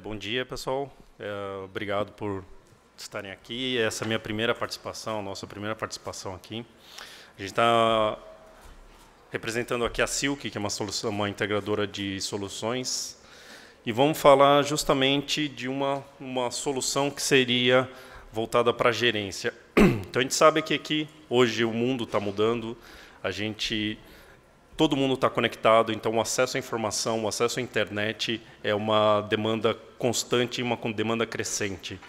Bom dia, pessoal. Obrigado por estarem aqui. Essa é a minha primeira participação, nossa primeira participação aqui. A gente está representando aqui a Silk, que é uma integradora de soluções, e vamos falar justamente de uma solução que seria voltada para a gerência. Então, a gente sabe que aqui, hoje, o mundo está mudando, todo mundo está conectado, então o acesso à informação, o acesso à internet é uma demanda constante e uma demanda crescente.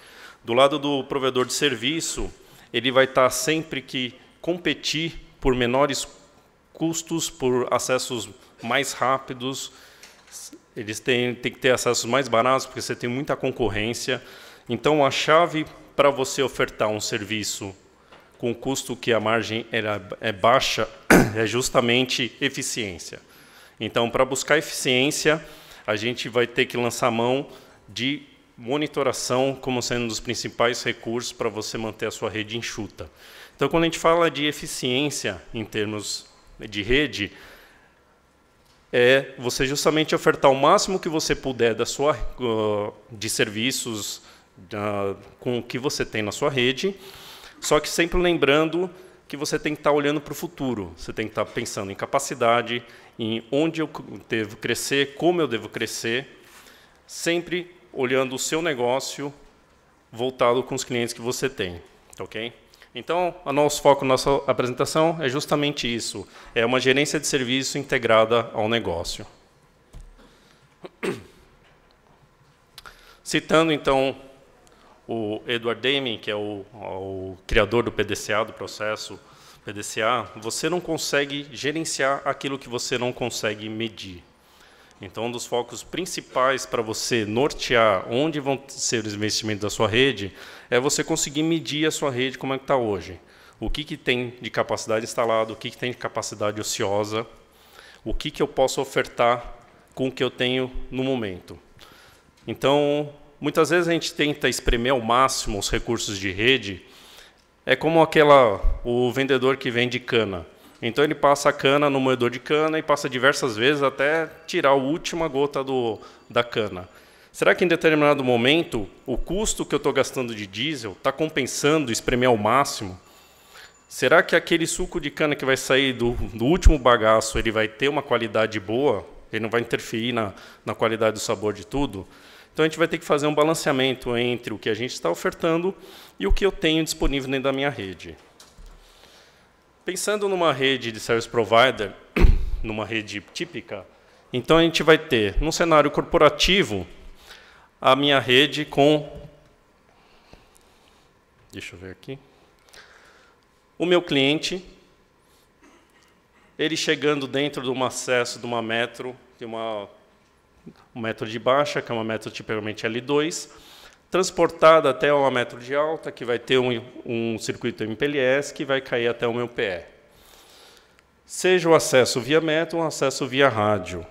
Do lado do provedor de serviço, ele vai estar sempre que competir por menores custos, por acessos mais rápidos. Eles têm que ter acessos mais baratos, porque você tem muita concorrência. Então, a chave para você ofertar um serviço com custo que a margem é baixa, é justamente eficiência. Então, para buscar eficiência, a gente vai ter que lançar mão de monitoração como sendo um dos principais recursos para você manter a sua rede enxuta. Então, quando a gente fala de eficiência em termos de rede, é você justamente ofertar o máximo que você puder de serviços com o que você tem na sua rede, só que sempre lembrando que você tem que estar olhando para o futuro, você tem que estar pensando em capacidade, em onde eu devo crescer, como eu devo crescer, sempre olhando o seu negócio voltado com os clientes que você tem. Ok? Então, o nosso foco, nossa apresentação é justamente isso, é uma gerência de serviço integrada ao negócio. Citando, então, o Edward Deming, que é o criador do PDCA, do processo PDCA, você não consegue gerenciar aquilo que você não consegue medir. Então, um dos focos principais para você nortear onde vão ser os investimentos da sua rede é você conseguir medir a sua rede como é que está hoje. O que tem de capacidade instalada, o que tem de capacidade ociosa, o que eu posso ofertar com o que eu tenho no momento. Então, muitas vezes a gente tenta espremer ao máximo os recursos de rede. É como o vendedor que vende cana. Então, ele passa a cana no moedor de cana e passa diversas vezes até tirar a última gota da cana. Será que, em determinado momento, o custo que eu estou gastando de diesel está compensando espremer ao máximo? Será que aquele suco de cana que vai sair do último bagaço ele vai ter uma qualidade boa? Ele não vai interferir na qualidade do sabor de tudo? Então, a gente vai ter que fazer um balanceamento entre o que a gente está ofertando e o que eu tenho disponível dentro da minha rede. Pensando numa rede de service provider, numa rede típica, então a gente vai ter, num cenário corporativo, a minha rede com... Deixa eu ver aqui. O meu cliente, ele chegando dentro de um acesso de uma metro, um metro de baixa, que é uma metro tipicamente L2, transportada até uma metro de alta, que vai ter um circuito MPLS, que vai cair até o meu PE. Seja o acesso via metro ou o acesso via rádio.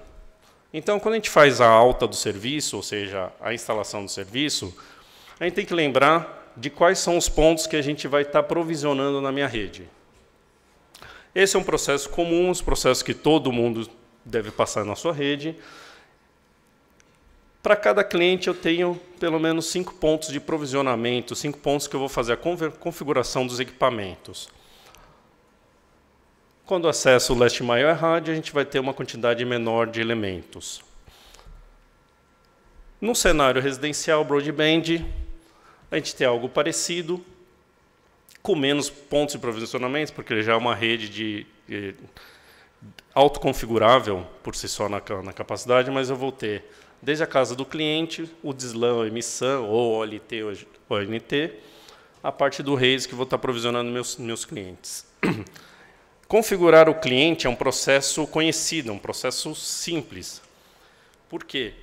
Então, quando a gente faz a alta do serviço, ou seja, a instalação do serviço, a gente tem que lembrar de quais são os pontos que a gente vai estar provisionando na minha rede. Esse é um processo comum, um processo que todo mundo deve passar na sua rede. Para cada cliente, eu tenho pelo menos 5 pontos de provisionamento, 5 pontos que eu vou fazer a configuração dos equipamentos. Quando o acesso leste maior é rádio, a gente vai ter uma quantidade menor de elementos. No cenário residencial broadband, a gente tem algo parecido, com menos pontos de provisionamento, porque ele já é uma rede autoconfigurável por si só na capacidade, mas eu vou ter desde a casa do cliente, o DSLAM, o MSAN, ou OLT ou ONT, a parte do RAID que vou estar provisionando meus clientes. Configurar o cliente é um processo conhecido, um processo simples. Por quê?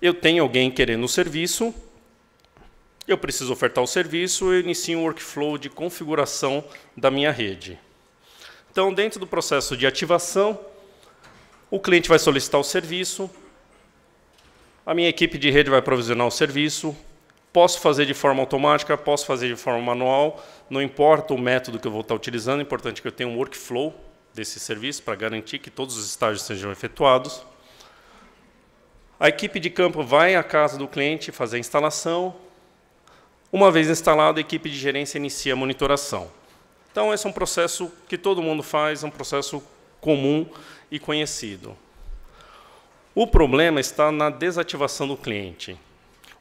Eu tenho alguém querendo o serviço, eu preciso ofertar o serviço, eu inicio um workflow de configuração da minha rede. Então, dentro do processo de ativação, o cliente vai solicitar o serviço, a minha equipe de rede vai provisionar o serviço, posso fazer de forma automática, posso fazer de forma manual, não importa o método que eu vou estar utilizando, é importante que eu tenha um workflow desse serviço para garantir que todos os estágios sejam efetuados. A equipe de campo vai à casa do cliente fazer a instalação. Uma vez instalado, a equipe de gerência inicia a monitoração. Então, esse é um processo que todo mundo faz, é um processo comum e conhecido. O problema está na desativação do cliente.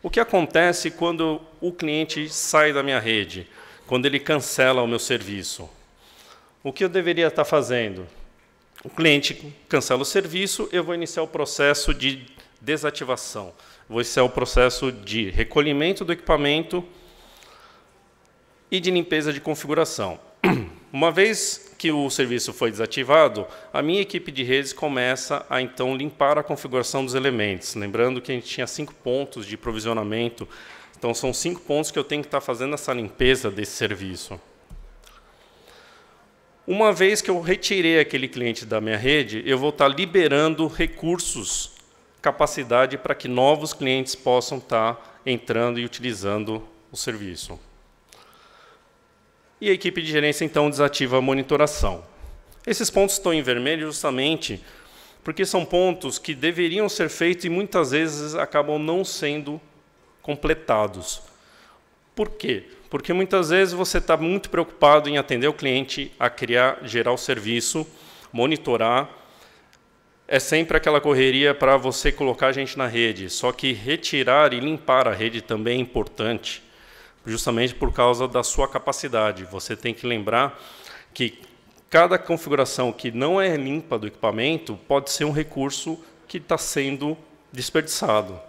O que acontece quando o cliente sai da minha rede, quando ele cancela o meu serviço? O que eu deveria estar fazendo? O cliente cancela o serviço, eu vou iniciar o processo de desativação. Vou iniciar o processo de recolhimento do equipamento e de limpeza de configuração. Uma vez que o serviço foi desativado, a minha equipe de redes começa a, então, limpar a configuração dos elementos. Lembrando que a gente tinha 5 pontos de provisionamento, então são 5 pontos que eu tenho que estar fazendo essa limpeza desse serviço. Uma vez que eu retirei aquele cliente da minha rede, eu vou estar liberando recursos, capacidade para que novos clientes possam estar entrando e utilizando o serviço. E a equipe de gerência, então, desativa a monitoração. Esses pontos estão em vermelho justamente porque são pontos que deveriam ser feitos e muitas vezes acabam não sendo completados. Por quê? Porque muitas vezes você está muito preocupado em atender o cliente, a gerar o serviço, monitorar. É sempre aquela correria para você colocar a gente na rede. Só que retirar e limpar a rede também é importante, justamente por causa da sua capacidade. Você tem que lembrar que cada configuração que não é limpa do equipamento pode ser um recurso que está sendo desperdiçado.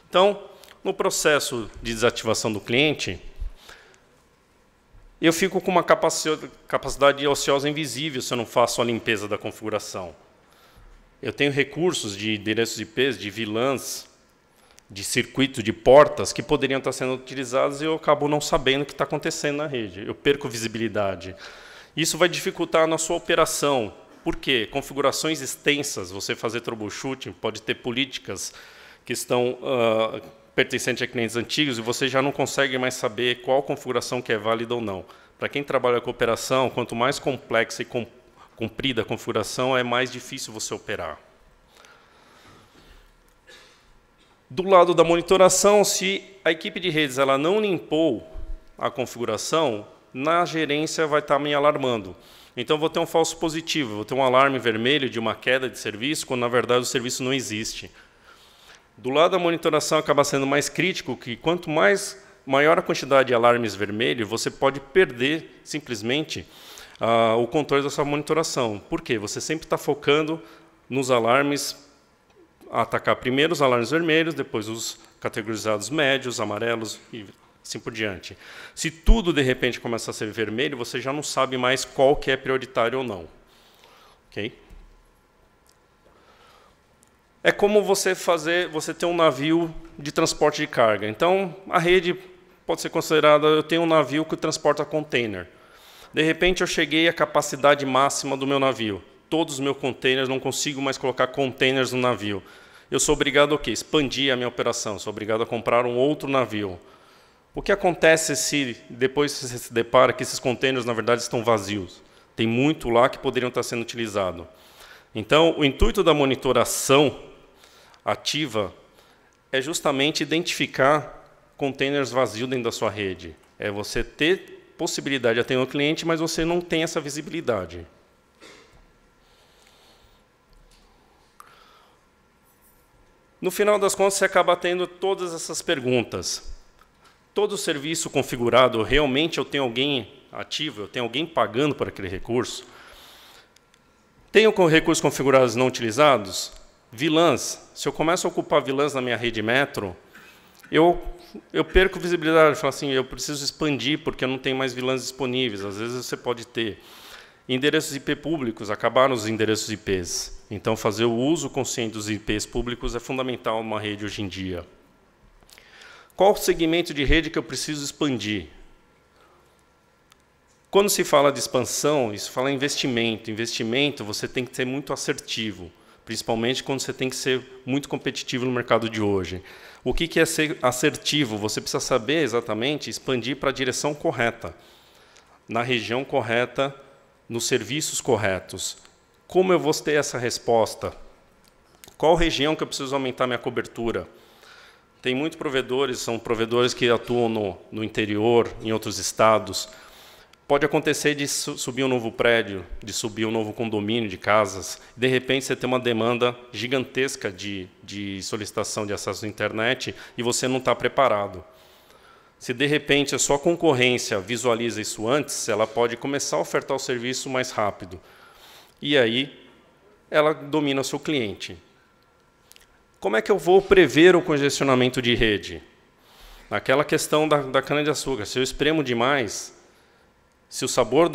Então, no processo de desativação do cliente, eu fico com uma capacidade ociosa invisível se eu não faço a limpeza da configuração. Eu tenho recursos de endereços IPs, de VLANs, de circuito, de portas, que poderiam estar sendo utilizados e eu acabo não sabendo o que está acontecendo na rede. Eu perco visibilidade. Isso vai dificultar a nossa operação. Por quê? Configurações extensas, você fazer troubleshooting, pode ter políticas que estão pertencentes a clientes antigos e você já não consegue mais saber qual configuração que é válida ou não. Para quem trabalha com operação, quanto mais complexa e comprida a configuração, é mais difícil você operar. Do lado da monitoração, se a equipe de redes ela não limpou a configuração, na gerência vai estar me alarmando. Então, vou ter um falso positivo, vou ter um alarme vermelho de uma queda de serviço, quando, na verdade, o serviço não existe. Do lado da monitoração, acaba sendo mais crítico, que quanto maior a quantidade de alarmes vermelhos, você pode perder, simplesmente, o controle da sua monitoração. Por quê? Você sempre está focando nos alarmes, atacar primeiro os alarmes vermelhos, depois os categorizados médios, amarelos e assim por diante. Se tudo, de repente, começa a ser vermelho, você já não sabe mais qual que é prioritário ou não. Okay? É como você ter um navio de transporte de carga. Então, a rede pode ser considerada, eu tenho um navio que transporta container. De repente, eu cheguei à capacidade máxima do meu navio. Todos os meus containers, não consigo mais colocar containers no navio. Eu sou obrigado a quê? Expandir a minha operação, sou obrigado a comprar um outro navio. O que acontece se depois você se depara que esses containers, na verdade, estão vazios? Tem muito lá que poderiam estar sendo utilizado. Então, o intuito da monitoração ativa é justamente identificar containers vazios dentro da sua rede. É você ter possibilidade de atender o cliente, mas você não tem essa visibilidade. No final das contas, você acaba tendo todas essas perguntas. Todo serviço configurado, realmente eu tenho alguém ativo, eu tenho alguém pagando por aquele recurso? Tenho recursos configurados não utilizados? VLANs. Se eu começo a ocupar VLANs na minha rede metro, eu perco visibilidade. Eu falo assim, eu preciso expandir porque eu não tenho mais VLANs disponíveis. Às vezes você pode ter. Endereços IP públicos, acabaram os endereços IPs. Então, fazer o uso consciente dos IPs públicos é fundamental numa rede hoje em dia. Qual o segmento de rede que eu preciso expandir? Quando se fala de expansão, isso fala em investimento. Investimento, você tem que ser muito assertivo, principalmente quando você tem que ser muito competitivo no mercado de hoje. O que é ser assertivo? Você precisa saber exatamente expandir para a direção correta, na região correta, nos serviços corretos. Como eu vou ter essa resposta? Qual região que eu preciso aumentar minha cobertura? Tem muitos provedores, são provedores que atuam no interior, em outros estados. Pode acontecer de subir um novo prédio, de subir um novo condomínio de casas. De repente, você tem uma demanda gigantesca de solicitação de acesso à internet e você não está preparado. Se, de repente, a sua concorrência visualiza isso antes, ela pode começar a ofertar o serviço mais rápido. E aí, ela domina o seu cliente. Como é que eu vou prever o congestionamento de rede? Aquela questão da cana-de-açúcar. Se eu espremo demais, se o sabor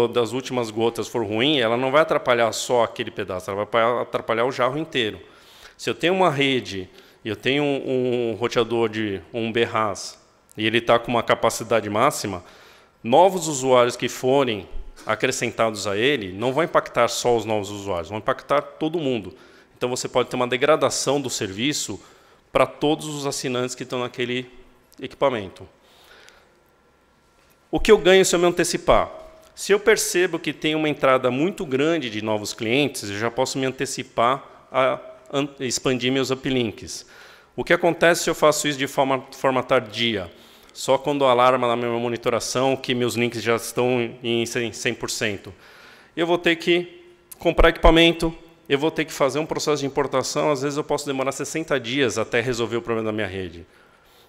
das últimas gotas for ruim, ela não vai atrapalhar só aquele pedaço, ela vai atrapalhar o jarro inteiro. Se eu tenho uma rede, e eu tenho um roteador de um BRAS, e ele está com uma capacidade máxima, novos usuários que forem acrescentados a ele não vão impactar só os novos usuários, vão impactar todo mundo. Então, você pode ter uma degradação do serviço para todos os assinantes que estão naquele equipamento. O que eu ganho se eu me antecipar? Se eu percebo que tem uma entrada muito grande de novos clientes, eu já posso me antecipar a expandir meus uplinks. O que acontece se eu faço isso de forma tardia? Só quando alarma na minha monitoração que meus links já estão em 100%. Eu vou ter que comprar equipamento, eu vou ter que fazer um processo de importação, às vezes eu posso demorar 60 dias até resolver o problema da minha rede.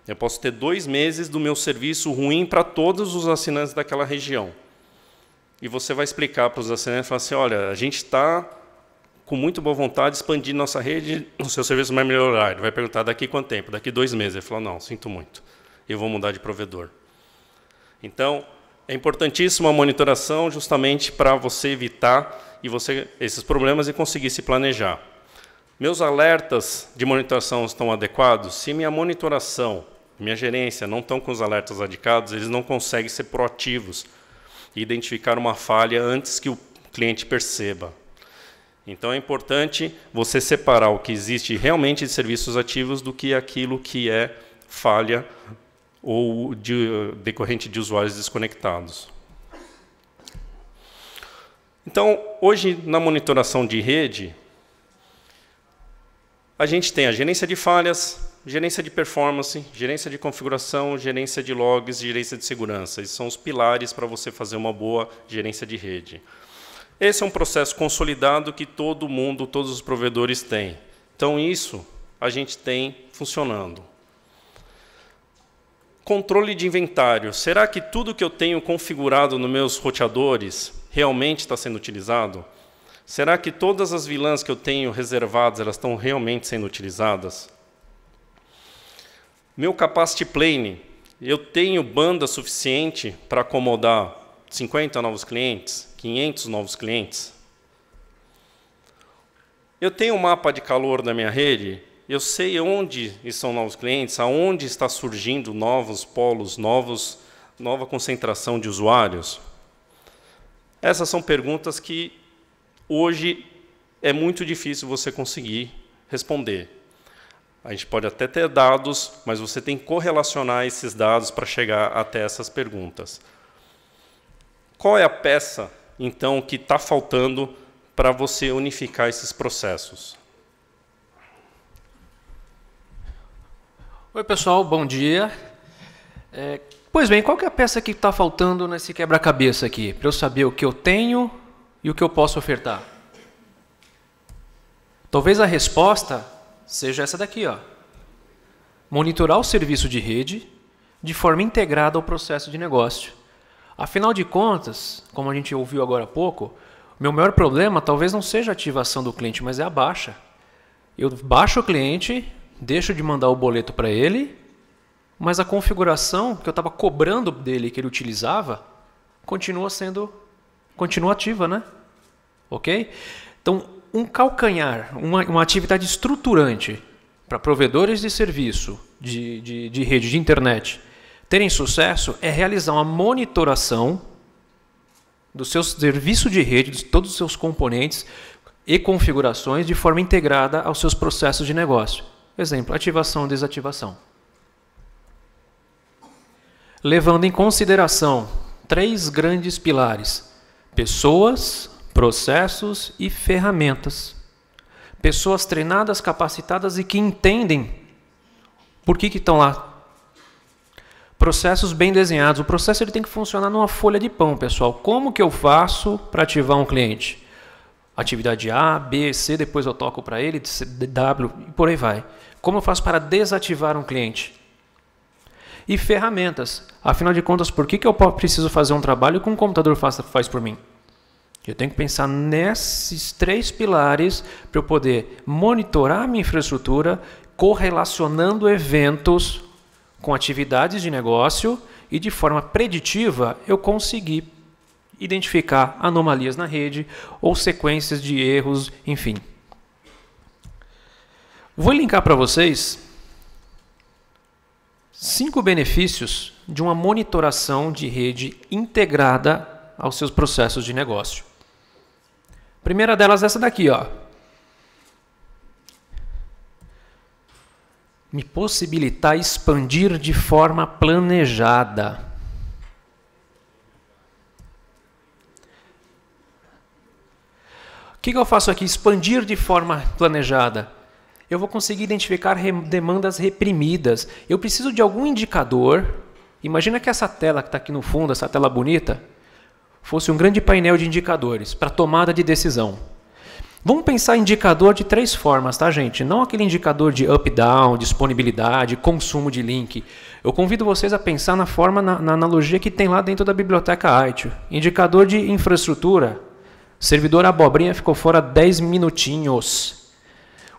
Eu posso ter 2 meses do meu serviço ruim para todos os assinantes daquela região. E você vai explicar para os assinantes, falar assim, olha, a gente está com muito boa vontade de expandir nossa rede, o seu serviço vai melhorar. Ele vai perguntar, daqui quanto tempo? Daqui 2 meses. Ele fala, não, sinto muito, eu vou mudar de provedor. Então, é importantíssima a monitoração justamente para você evitar esses problemas e conseguir se planejar. Meus alertas de monitoração estão adequados? Se minha monitoração, minha gerência não estão com os alertas adequados, eles não conseguem ser proativos e identificar uma falha antes que o cliente perceba. Então, é importante você separar o que existe realmente de serviços ativos do que aquilo que é falha ou decorrente de usuários desconectados. Então, hoje, na monitoração de rede, a gente tem a gerência de falhas, gerência de performance, gerência de configuração, gerência de logs, gerência de segurança. Esses são os pilares para você fazer uma boa gerência de rede. Esse é um processo consolidado que todo mundo, todos os provedores têm. Então, isso a gente tem funcionando. Controle de inventário. Será que tudo que eu tenho configurado nos meus roteadores realmente está sendo utilizado? Será que todas as VLANs que eu tenho reservadas elas estão realmente sendo utilizadas? Meu capacity plane, eu tenho banda suficiente para acomodar 50 novos clientes, 500 novos clientes? Eu tenho um mapa de calor da minha rede, eu sei onde estão novos clientes, aonde está surgindo novos polos, nova concentração de usuários? Essas são perguntas que hoje é muito difícil você conseguir responder. A gente pode até ter dados, mas você tem que correlacionar esses dados para chegar até essas perguntas. Qual é a peça, então, que está faltando para você unificar esses processos? Oi, pessoal, bom dia. Pois bem, qual que é a peça que está faltando nesse quebra-cabeça aqui, para eu saber o que eu tenho e o que eu posso ofertar? Talvez a resposta seja essa daqui, ó. Monitorar o serviço de rede de forma integrada ao processo de negócio. Afinal de contas, como a gente ouviu agora há pouco, meu maior problema talvez não seja a ativação do cliente, mas é a baixa. Eu baixo o cliente, deixo de mandar o boleto para ele, mas a configuração que eu estava cobrando dele, que ele utilizava, continua ativa, né? Ok? Então, um calcanhar, uma atividade estruturante para provedores de serviço, de rede, de internet, terem sucesso é realizar uma monitoração do seu serviço de rede, de todos os seus componentes e configurações de forma integrada aos seus processos de negócio. Exemplo, ativação e desativação. Levando em consideração 3 grandes pilares: pessoas, processos e ferramentas. Pessoas treinadas, capacitadas e que entendem por que estão lá. Processos bem desenhados. O processo ele tem que funcionar numa folha de pão, pessoal. Como que eu faço para ativar um cliente? Atividade A, B, C, depois eu toco para ele, W, e por aí vai. Como eu faço para desativar um cliente? E ferramentas. Afinal de contas, por que eu preciso fazer um trabalho que um computador faz por mim? Eu tenho que pensar nesses 3 pilares para eu poder monitorar a minha infraestrutura, correlacionando eventos com atividades de negócio e de forma preditiva eu conseguir identificar anomalias na rede ou sequências de erros, enfim. Vou linkar para vocês 5 benefícios de uma monitoração de rede integrada aos seus processos de negócio. A primeira delas é essa daqui, ó. Me possibilitar expandir de forma planejada. O que eu faço aqui? Expandir de forma planejada. Eu vou conseguir identificar demandas reprimidas. Eu preciso de algum indicador. Imagina que essa tela que está aqui no fundo, essa tela bonita, fosse um grande painel de indicadores para tomada de decisão. Vamos pensar em indicador de 3 formas, tá, gente? Não aquele indicador de up-down, disponibilidade, consumo de link. Eu convido vocês a pensar na forma, na analogia que tem lá dentro da biblioteca ITIL. Indicador de infraestrutura. Servidor abobrinha ficou fora 10 minutinhos.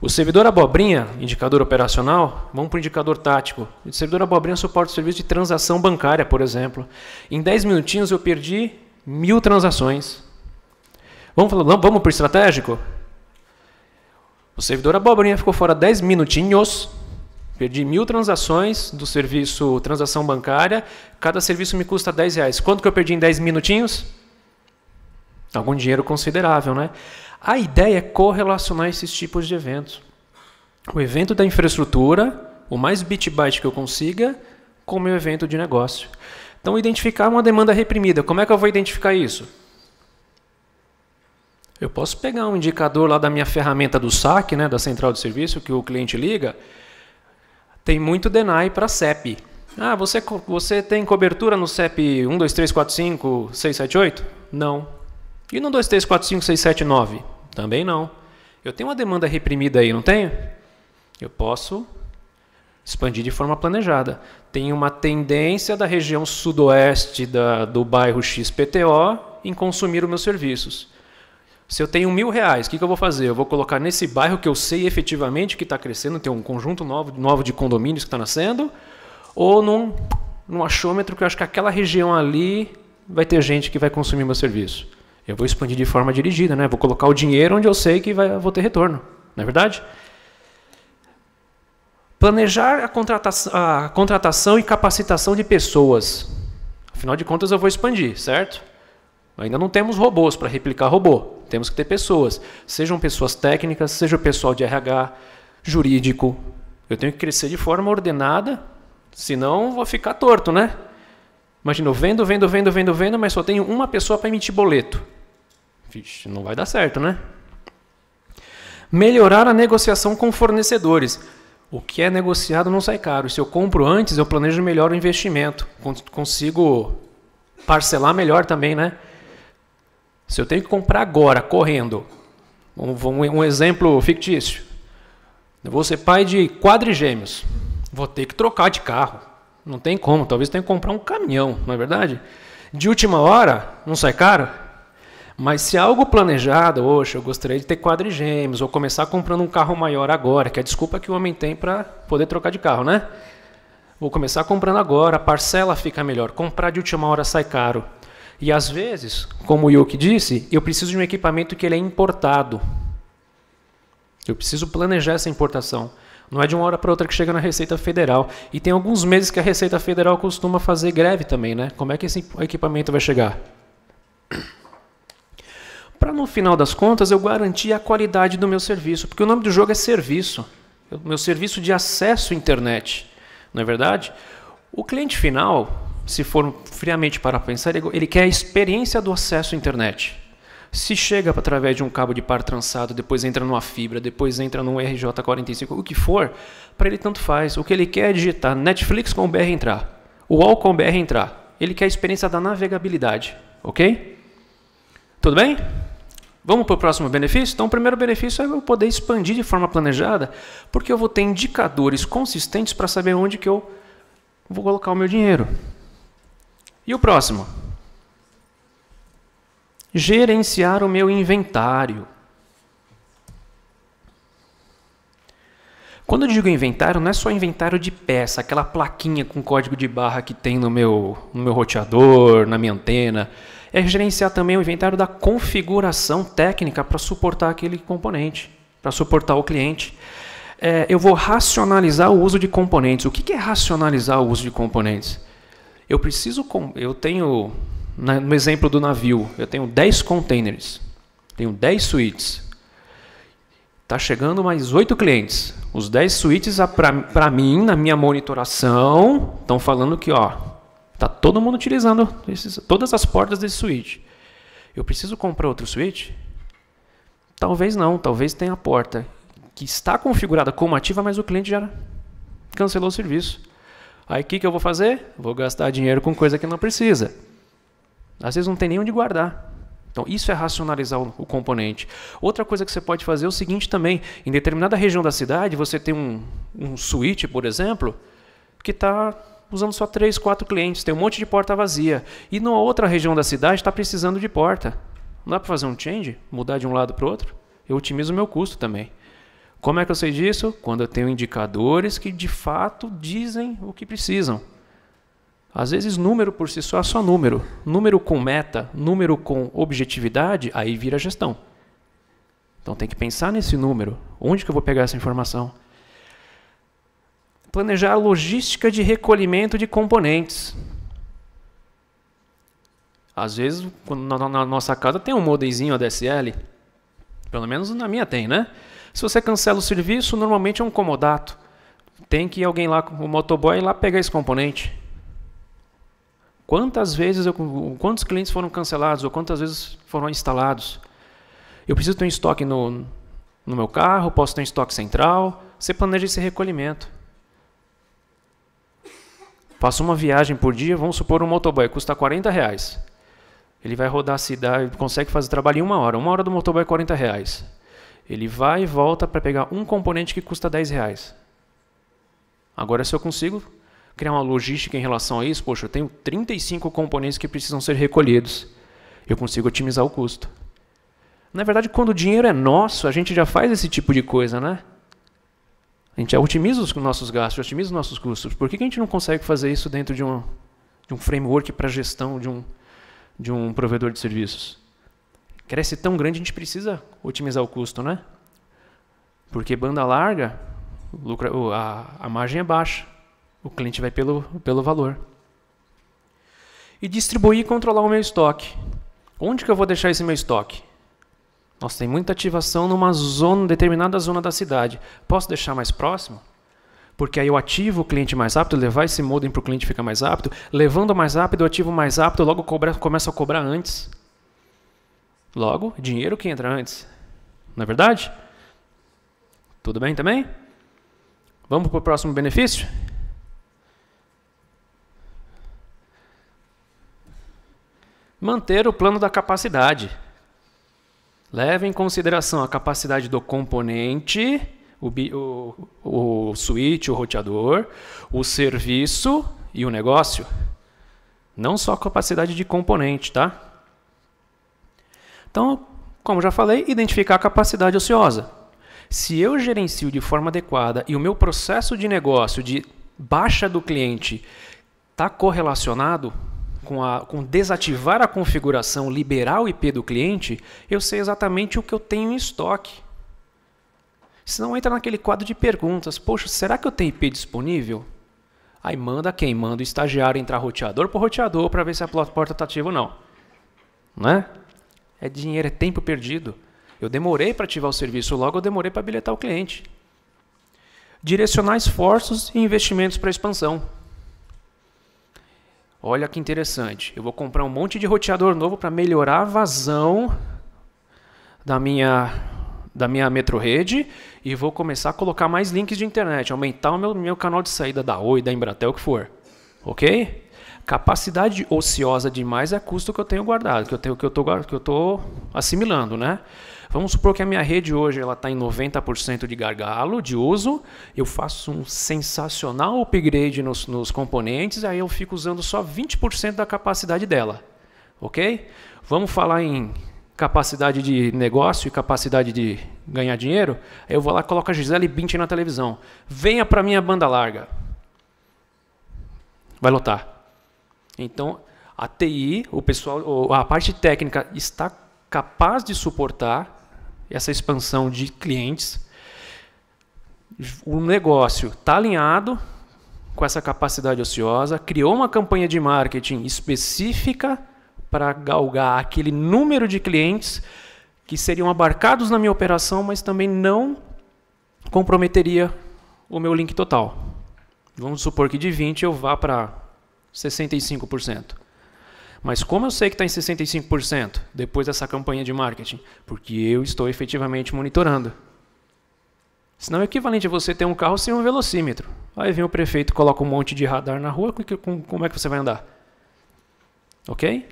O servidor abobrinha, indicador operacional, vamos para o indicador tático. O servidor abobrinha suporta o serviço de transação bancária, por exemplo. Em 10 minutinhos eu perdi 1000 transações. Vamos para o estratégico? O servidor abobrinha ficou fora 10 minutinhos. Perdi 1000 transações do serviço transação bancária. Cada serviço me custa R$10. Quanto que eu perdi em 10 minutinhos? Algum dinheiro considerável, né? A ideia é correlacionar esses tipos de eventos. O evento da infraestrutura, o mais bit-byte que eu consiga, com o meu evento de negócio. Então, identificar uma demanda reprimida. Como é que eu vou identificar isso? Eu posso pegar um indicador lá da minha ferramenta do SAC, né, da central de serviço, que o cliente liga. Tem muito deny para CEP. Ah, você tem cobertura no CEP 1, 2, 3, 4, 5, 6, 7, 8? Não. E no 2, 3, 4, 5, 6, 7, 9? Também não. Eu tenho uma demanda reprimida aí, não tenho? Eu posso expandir de forma planejada. Tem uma tendência da região sudoeste do bairro XPTO em consumir os meus serviços. Se eu tenho R$1.000, o que eu vou fazer? Eu vou colocar nesse bairro que eu sei efetivamente que está crescendo, tem um conjunto novo de condomínios que está nascendo, ou num achômetro que eu acho que aquela região ali vai ter gente que vai consumir meu serviço. Eu vou expandir de forma dirigida, né? Vou colocar o dinheiro onde eu sei que vou ter retorno. Não é verdade? Planejar a contratação e capacitação de pessoas. Afinal de contas, eu vou expandir, certo? Ainda não temos robôs para replicar robô. Temos que ter pessoas. Sejam pessoas técnicas, seja o pessoal de RH, jurídico. Eu tenho que crescer de forma ordenada, senão vou ficar torto, né? Imagina, eu vendo, mas só tenho uma pessoa para emitir boleto. Vixe, não vai dar certo, né? Melhorar a negociação com fornecedores. O que é negociado não sai caro. Se eu compro antes, eu planejo melhor o investimento. Consigo parcelar melhor também, né? Se eu tenho que comprar agora, correndo, um exemplo fictício. Eu vou ser pai de quadrigêmeos. Vou ter que trocar de carro. Não tem como. Talvez tenha que comprar um caminhão, não é verdade? De última hora, não sai caro? Mas se algo planejado, eu gostaria de ter quadrigêmeos, ou começar comprando um carro maior agora, que é a desculpa que o homem tem para poder trocar de carro, né? Vou começar comprando agora, a parcela fica melhor. Comprar de última hora sai caro. E às vezes, como o Yuki disse, eu preciso de um equipamento que ele é importado. Eu preciso planejar essa importação. Não é de uma hora para outra que chega na Receita Federal. E tem alguns meses que a Receita Federal costuma fazer greve também, né? Como é que esse equipamento vai chegar? Para, no final das contas, eu garantir a qualidade do meu serviço. Porque o nome do jogo é serviço. O meu serviço de acesso à internet. Não é verdade? O cliente final, se for friamente para pensar, ele quer a experiência do acesso à internet. Se chega através de um cabo de par trançado, depois entra numa fibra, depois entra num RJ45, o que for, para ele tanto faz. O que ele quer é digitar Netflix com o BR entrar, o UOL com o BR entrar. Ele quer a experiência da navegabilidade, ok? Tudo bem? Vamos para o próximo benefício? Então, o primeiro benefício é eu poder expandir de forma planejada, porque eu vou ter indicadores consistentes para saber onde que eu vou colocar o meu dinheiro. E o próximo? Gerenciar o meu inventário. Quando eu digo inventário, não é só inventário de peça, aquela plaquinha com código de barra que tem no meu roteador, na minha antena. É gerenciar também o inventário da configuração técnica para suportar aquele componente, para suportar o cliente. Eu vou racionalizar o uso de componentes. O que é racionalizar o uso de componentes? Eu tenho, no exemplo do navio, eu tenho 10 containers, tenho 10 suítes. Está chegando mais 8 clientes. Os 10 suítes, para mim, na minha monitoração, estão falando que está todo mundo utilizando todas as portas desse suíte. Eu preciso comprar outro suíte? Talvez não, talvez tenha a porta que está configurada como ativa, mas o cliente já cancelou o serviço. Aí o que eu vou fazer? Vou gastar dinheiro com coisa que não precisa. Às vezes não tem nem onde guardar. Então, isso é racionalizar o componente. Outra coisa que você pode fazer é o seguinte também. Em determinada região da cidade, você tem um suíte, por exemplo, que está usando só 3, 4 clientes. Tem um monte de porta vazia. E numa outra região da cidade está precisando de porta. Não dá para fazer um change? Mudar de um lado para o outro? Eu otimizo o meu custo também. Como é que eu sei disso? Quando eu tenho indicadores que de fato dizem o que precisam. Às vezes número por si só é só número. Número com meta, número com objetividade, aí vira gestão. Então tem que pensar nesse número. Onde que eu vou pegar essa informação? Planejar a logística de recolhimento de componentes. Às vezes, na nossa casa tem um modemzinho ADSL. Pelo menos na minha tem, né? Se você cancela o serviço, normalmente é um comodato. Tem que ir alguém lá, o motoboy, lá pegar esse componente. Quantos clientes foram cancelados ou quantas vezes foram instalados? Eu preciso ter um estoque no meu carro, posso ter um estoque central. Você planeja esse recolhimento. Faço uma viagem por dia, vamos supor um motoboy, custa R$40. Ele vai rodar a cidade, consegue fazer trabalho em 1 hora. 1 hora do motoboy é R$40. Ele vai e volta para pegar um componente que custa R$10. Agora, se eu consigo criar uma logística em relação a isso, poxa, eu tenho 35 componentes que precisam ser recolhidos. Eu consigo otimizar o custo. Na verdade, quando o dinheiro é nosso, a gente já faz esse tipo de coisa, né? A gente já otimiza os nossos gastos, otimiza os nossos custos. Por que a gente não consegue fazer isso dentro de um framework para gestão de um provedor de serviços? Cresce tão grande, a gente precisa otimizar o custo, né? Porque banda larga, a margem é baixa. O cliente vai pelo valor. E distribuir e controlar o meu estoque. Onde que eu vou deixar esse meu estoque? Nossa, tem muita ativação numa determinada zona da cidade. Posso deixar mais próximo? Porque aí eu ativo o cliente mais rápido, levar esse modem para o cliente ficar mais rápido. Levando mais rápido, eu ativo mais rápido, logo começo a cobrar antes. Logo, dinheiro que entra antes. Não é verdade? Tudo bem também? Vamos para o próximo benefício? Manter o plano da capacidade. Leve em consideração a capacidade do componente, o switch, o roteador, o serviço e o negócio. Não só a capacidade de componente, tá? Então, como já falei, identificar a capacidade ociosa. Se eu gerencio de forma adequada e o meu processo de negócio de baixa do cliente está correlacionado com desativar a configuração, liberar o IP do cliente, eu sei exatamente o que eu tenho em estoque. Senão entra naquele quadro de perguntas. Poxa, será que eu tenho IP disponível? Aí manda quem? Manda o estagiário entrar roteador por roteador para ver se a porta está ativa ou não. Né? É dinheiro, é tempo perdido. Eu demorei para ativar o serviço, logo eu demorei para habilitar o cliente. Direcionar esforços e investimentos para expansão. Olha que interessante. Eu vou comprar um monte de roteador novo para melhorar a vazão da minha MetroRede e vou começar a colocar mais links de internet, aumentar o meu canal de saída da Oi, da Embratel, o que for. Ok? Capacidade ociosa demais é custo que eu tenho guardado, que eu estou assimilando, né? Vamos supor que a minha rede hoje está em 90% de gargalo de uso, eu faço um sensacional upgrade nos componentes, aí eu fico usando só 20% da capacidade dela. Ok? Vamos falar em capacidade de negócio e capacidade de ganhar dinheiro? Aí eu vou lá e coloco a Gisele Bündchen na televisão. Venha para a minha banda larga. Vai lotar. Então, a TI, o pessoal, a parte técnica está capaz de suportar essa expansão de clientes. O negócio está alinhado com essa capacidade ociosa, criou uma campanha de marketing específica para galgar aquele número de clientes que seriam abarcados na minha operação, mas também não comprometeria o meu link total. Vamos supor que de 20% eu vá para 65%. Mas como eu sei que está em 65% depois dessa campanha de marketing? Porque eu estou efetivamente monitorando. Senão é equivalente a você ter um carro sem um velocímetro. Aí vem o prefeito, coloca um monte de radar na rua, como é que você vai andar? Ok?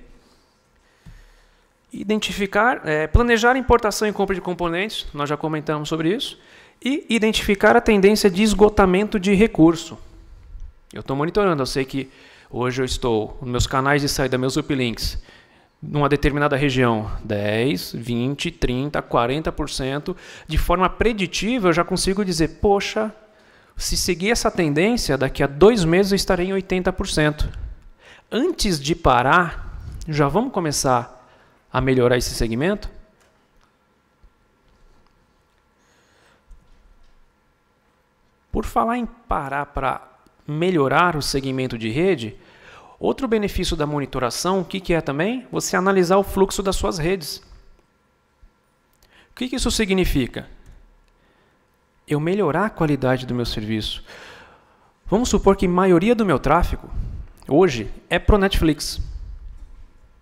Identificar, planejar a importação e compra de componentes, nós já comentamos sobre isso. E identificar a tendência de esgotamento de recurso. Eu estou monitorando, eu sei que hoje eu estou nos meus canais de saída, meus uplinks, numa determinada região, 10, 20, 30, 40%, de forma preditiva eu já consigo dizer, poxa, se seguir essa tendência, daqui a 2 meses eu estarei em 80%. Antes de parar, já vamos começar a melhorar esse segmento? Por falar em parar para melhorar o segmento de rede, outro benefício da monitoração, o que é também? Você analisar o fluxo das suas redes. O que isso significa? Eu melhorar a qualidade do meu serviço. Vamos supor que a maioria do meu tráfego, hoje, é para o Netflix.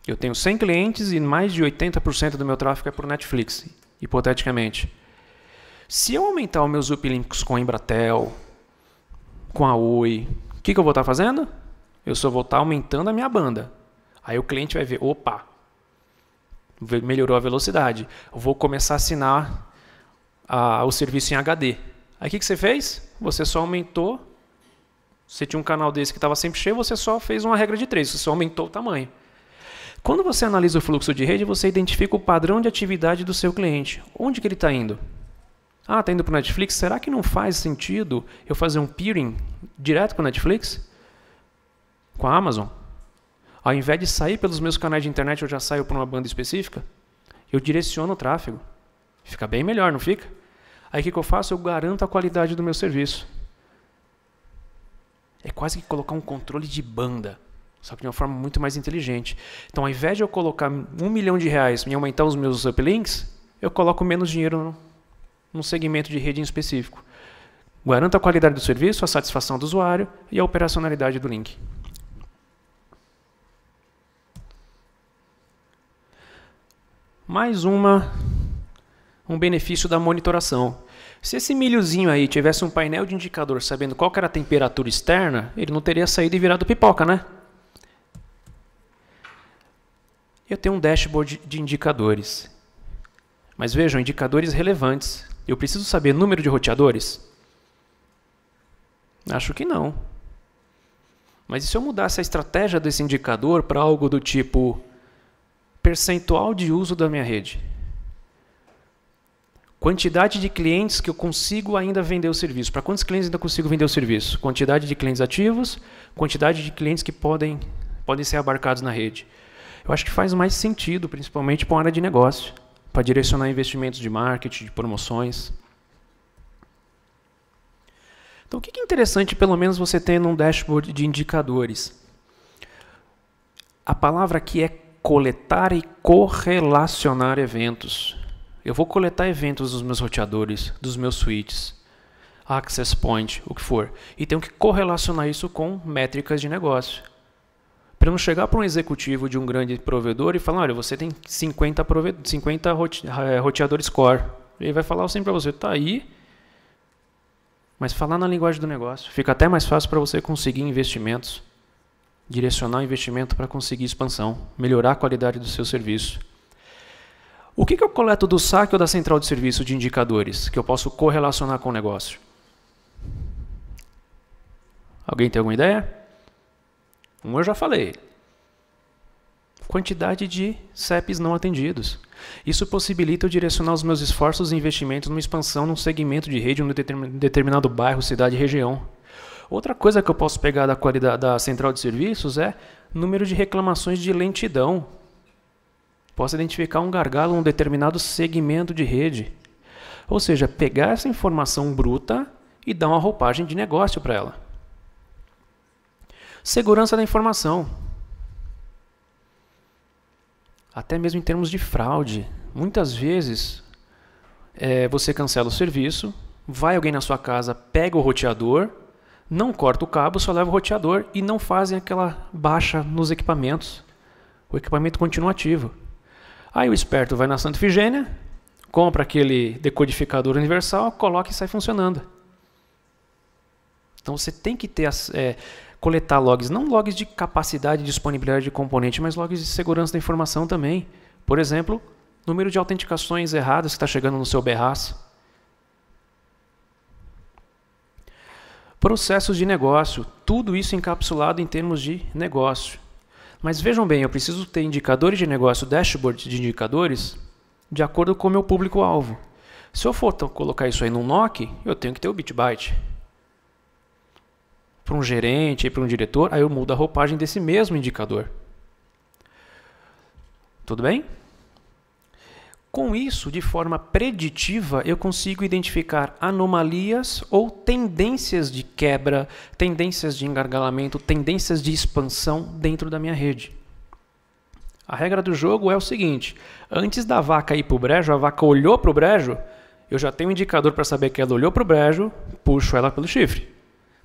Eu tenho 100 clientes e mais de 80% do meu tráfego é para o Netflix, hipoteticamente. Se eu aumentar os meus uplinks com a Embratel, com a Oi, o que eu vou estar fazendo? Eu só vou estar aumentando a minha banda. Aí o cliente vai ver, opa, melhorou a velocidade. Eu vou começar a assinar o serviço em HD. Aí o que você fez? Você só aumentou. Você tinha um canal desse que estava sempre cheio, você só fez uma regra de 3, você só aumentou o tamanho. Quando você analisa o fluxo de rede, você identifica o padrão de atividade do seu cliente. Onde que ele está indo? Ah, está indo para o Netflix? Será que não faz sentido eu fazer um peering direto com o Netflix? Com a Amazon? Ao invés de sair pelos meus canais de internet, eu já saio para uma banda específica? Eu direciono o tráfego. Fica bem melhor, não fica? Aí o que eu faço? Eu garanto a qualidade do meu serviço. É quase que colocar um controle de banda, só que de uma forma muito mais inteligente. Então, ao invés de eu colocar R$1 milhão em aumentar os meus uplinks, eu coloco menos dinheiro num segmento de rede em específico. Garanto a qualidade do serviço, a satisfação do usuário e a operacionalidade do link. Mais um benefício da monitoração. Se esse milhozinho aí tivesse um painel de indicador sabendo qual que era a temperatura externa, ele não teria saído e virado pipoca, né? Eu tenho um dashboard de indicadores. Mas vejam, indicadores relevantes. Eu preciso saber número de roteadores? Acho que não. Mas e se eu mudasse a estratégia desse indicador para algo do tipo percentual de uso da minha rede? Quantidade de clientes que eu consigo ainda vender o serviço. Para quantos clientes ainda consigo vender o serviço? Quantidade de clientes ativos, quantidade de clientes que podem ser abarcados na rede. Eu acho que faz mais sentido, principalmente para a área de negócio, para direcionar investimentos de marketing, de promoções. Então, o que é interessante, pelo menos, você ter num dashboard de indicadores? A palavra aqui é coletar e correlacionar eventos. Eu vou coletar eventos dos meus roteadores, dos meus switches, access point, o que for. E tenho que correlacionar isso com métricas de negócio. para não chegar para um executivo de um grande provedor e falar, olha, você tem 50 roteadores core. Ele vai falar sempre para você, tá aí, mas falar na linguagem do negócio. Fica até mais fácil para você conseguir investimentos, direcionar o investimento para conseguir expansão, melhorar a qualidade do seu serviço. O que eu coleto do saque ou da central de serviço de indicadores que eu posso correlacionar com o negócio? Alguém tem alguma ideia? Eu já falei. Quantidade de CEPs não atendidos. Isso possibilita eu direcionar os meus esforços e investimentos numa expansão num segmento de rede, num determinado bairro, cidade e região. Outra coisa que eu posso pegar da qualidade da central de serviços é número de reclamações de lentidão. Posso identificar um gargalo em um determinado segmento de rede. Ou seja, pegar essa informação bruta e dar uma roupagem de negócio para ela. Segurança da informação. Até mesmo em termos de fraude. Muitas vezes, você cancela o serviço, vai alguém na sua casa, pega o roteador, não corta o cabo, só leva o roteador e não fazem aquela baixa nos equipamentos. O equipamento continua ativo. Aí o esperto vai na Santa Efigênia, compra aquele decodificador universal, coloca e sai funcionando. Então você tem que ter coletar logs, não logs de capacidade e disponibilidade de componente, mas logs de segurança da informação também. Por exemplo, número de autenticações erradas que está chegando no seu BRAS. Processos de negócio, tudo isso encapsulado em termos de negócio. Mas vejam bem, eu preciso ter indicadores de negócio, dashboard de indicadores, de acordo com o meu público-alvo. Se eu for colocar isso aí num NOC, eu tenho que ter o bit byte. Para um gerente, para um diretor, aí eu mudo a roupagem desse mesmo indicador. Tudo bem? Com isso, de forma preditiva, eu consigo identificar anomalias ou tendências de quebra, tendências de engargalamento, tendências de expansão dentro da minha rede. A regra do jogo é o seguinte, antes da vaca ir para o brejo, a vaca olhou para o brejo, eu já tenho um indicador para saber que ela olhou para o brejo, puxo ela pelo chifre.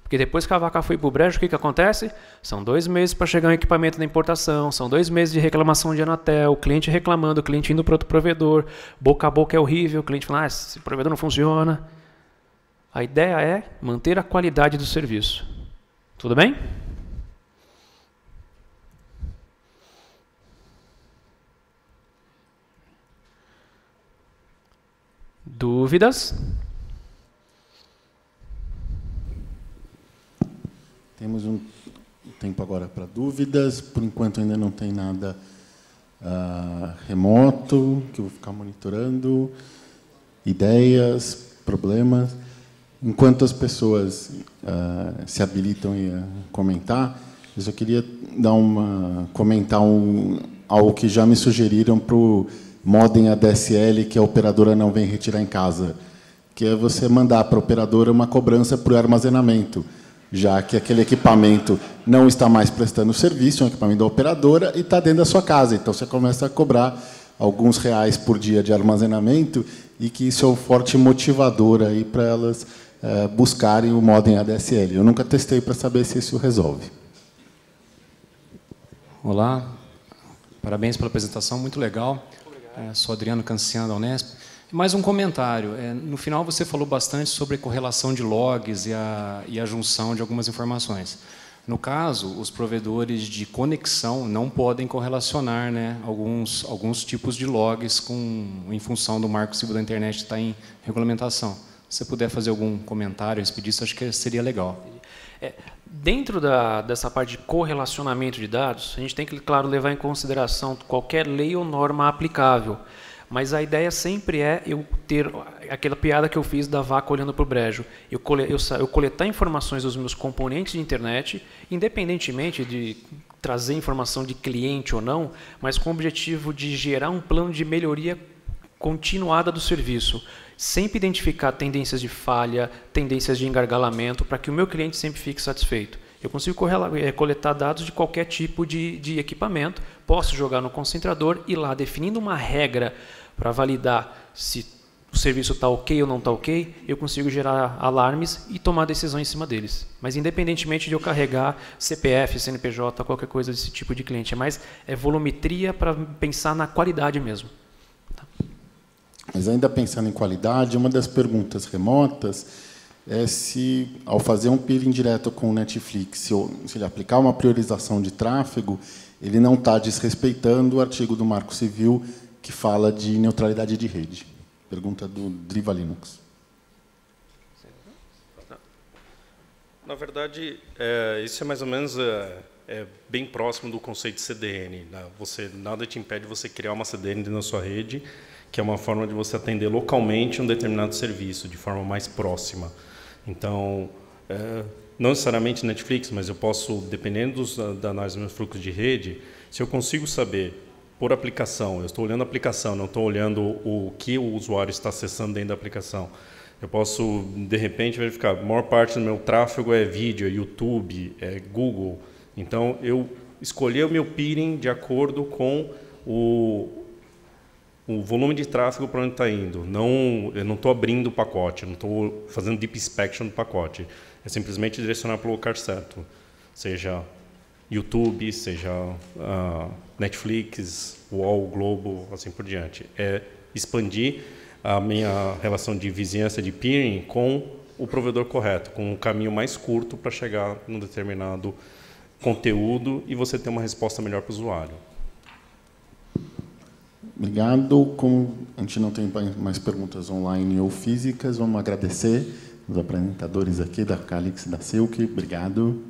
Porque depois que a vaca foi para o brejo, o que acontece? São 2 meses para chegar um equipamento da importação, são 2 meses de reclamação de Anatel, o cliente reclamando, o cliente indo para outro provedor, boca a boca é horrível, o cliente fala, esse provedor não funciona. A ideia é manter a qualidade do serviço. Tudo bem? Dúvidas? Temos um tempo agora para dúvidas. Por enquanto ainda não tem nada remoto, que eu vou ficar monitorando. Ideias, problemas. Enquanto as pessoas se habilitam a comentar, eu só queria comentar algo que já me sugeriram para o modem ADSL que a operadora não vem retirar em casa, que é você mandar para a operadora uma cobrança por armazenamento, já que aquele equipamento não está mais prestando serviço, é um equipamento da operadora e está dentro da sua casa. Então, você começa a cobrar alguns reais por dia de armazenamento e que isso é um forte motivador aí para elas buscarem o modem ADSL. Eu nunca testei para saber se isso resolve. Olá, parabéns pela apresentação, muito legal. Sou Adriano Canciano, da Unesp. Mais um comentário. No final, você falou bastante sobre correlação de logs e a junção de algumas informações. No caso, os provedores de conexão não podem correlacionar, né, alguns tipos de logs em função do Marco Civil da Internet que está em regulamentação. Se você puder fazer algum comentário a respeito disso, acho que seria legal. Dentro dessa parte de correlacionamento de dados, a gente tem que, claro, levar em consideração qualquer lei ou norma aplicável. Mas a ideia sempre é eu ter aquela piada que eu fiz da vaca olhando para o brejo. Eu coletar informações dos meus componentes de internet, independentemente de trazer informação de cliente ou não, mas com o objetivo de gerar um plano de melhoria continuada do serviço. Sempre identificar tendências de falha, tendências de engargalamento, para que o meu cliente sempre fique satisfeito. Eu consigo coletar dados de qualquer tipo de equipamento, posso jogar no concentrador e lá, definindo uma regra para validar se o serviço está ok ou não está ok, eu consigo gerar alarmes e tomar decisão em cima deles. Mas independentemente de eu carregar CPF, CNPJ, qualquer coisa desse tipo de cliente, é volumetria para pensar na qualidade mesmo. Tá? Mas ainda pensando em qualidade, uma das perguntas remotas é se, ao fazer um peering direto com o Netflix, se ele aplicar uma priorização de tráfego, ele não está desrespeitando o artigo do Marco Civil que fala de neutralidade de rede. Pergunta do Driva Linux. Na verdade, isso é mais ou menos bem próximo do conceito de CDN. Né? Nada te impede de você criar uma CDN na sua rede, que é uma forma de você atender localmente um determinado serviço, de forma mais próxima. Então, não necessariamente Netflix, mas eu posso, dependendo da análise dos meus fluxos de rede, se eu consigo saber, por aplicação, eu estou olhando a aplicação, não estou olhando o que o usuário está acessando dentro da aplicação. Eu posso, de repente, verificar, a maior parte do meu tráfego é vídeo, é YouTube, é Google. Então, eu escolhi o meu peering de acordo com o volume de tráfego para onde está indo. Eu não estou abrindo o pacote, não estou fazendo deep inspection do pacote. É simplesmente direcionar para o lugar certo. Seja YouTube, seja Netflix, UOL, Globo, assim por diante. É expandir a minha relação de vizinhança de peering com o provedor correto, com um caminho mais curto para chegar num determinado conteúdo e você ter uma resposta melhor para o usuário. Obrigado. Como a gente não tem mais perguntas online ou físicas, vamos agradecer os apresentadores aqui da Calix e da Silk. Obrigado.